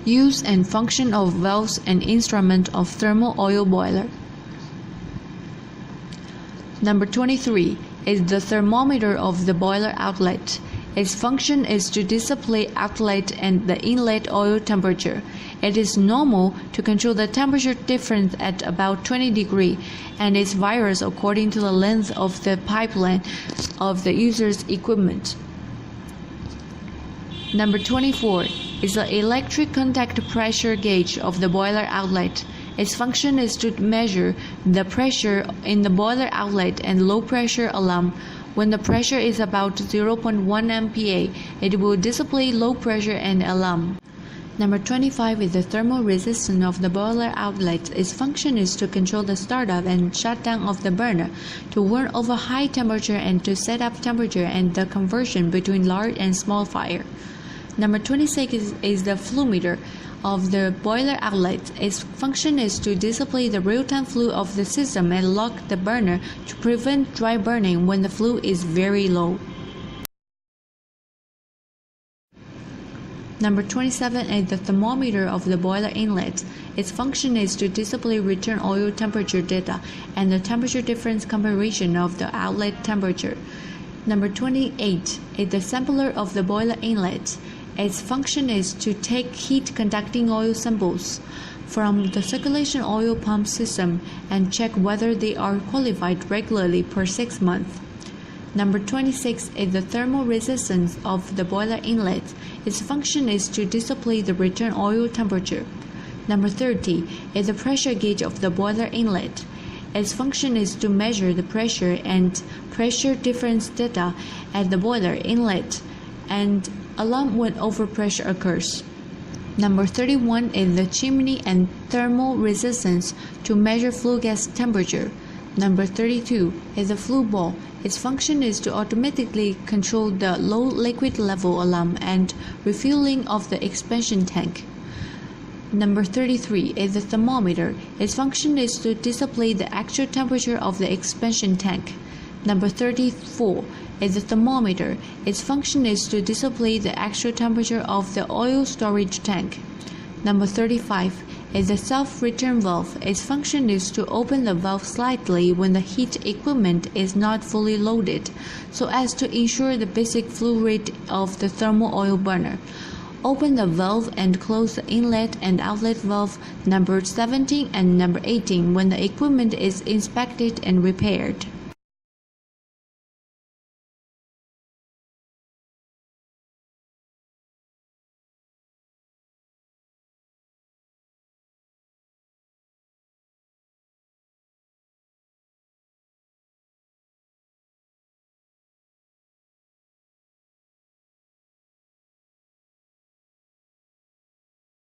Use and function of valves and instrument of thermal oil boiler. Number 23 is the thermometer of the boiler outlet. Its function is to display outlet and the inlet oil temperature. It is normal to control the temperature difference at about 20 degrees, and it varies according to the length of the pipeline of the user's equipment. Number 24 is the electric contact pressure gauge of the boiler outlet. Its function is to measure the pressure in the boiler outlet and low pressure alarm. When the pressure is about 0.1 MPa, it will display low pressure and alarm. Number 25 is the thermal resistance of the boiler outlet. Its function is to control the startup and shutdown of the burner, to warn over high temperature and to set up temperature and the conversion between large and small fire. Number 26 is the flowmeter of the boiler outlet. Its function is to display the real-time flue of the system and lock the burner to prevent dry burning when the flue is very low. Number 27 is the thermometer of the boiler inlet. Its function is to display return oil temperature data and the temperature difference comparison of the outlet temperature. Number 28 is the sampler of the boiler inlet. Its function is to take heat-conducting oil samples from the circulation oil pump system and check whether they are qualified regularly per 6 months. Number 26 is the thermal resistance of the boiler inlet. Its function is to display the return oil temperature. Number 30 is the pressure gauge of the boiler inlet. Its function is to measure the pressure and pressure difference data at the boiler inlet and alarm when overpressure occurs. Number 31 is the chimney and thermal resistance to measure flue gas temperature. Number 32 is the flue ball. Its function is to automatically control the low liquid level alarm and refueling of the expansion tank. Number 33 is the thermometer. Its function is to display the actual temperature of the expansion tank. Number 34 is the thermometer. Its function is to display the actual temperature of the oil storage tank. Number 35 is the self-return valve. Its function is to open the valve slightly when the heat equipment is not fully loaded, so as to ensure the basic flue rate of the thermal oil burner. Open the valve and close the inlet and outlet valve number 17 and number 18 when the equipment is inspected and repaired.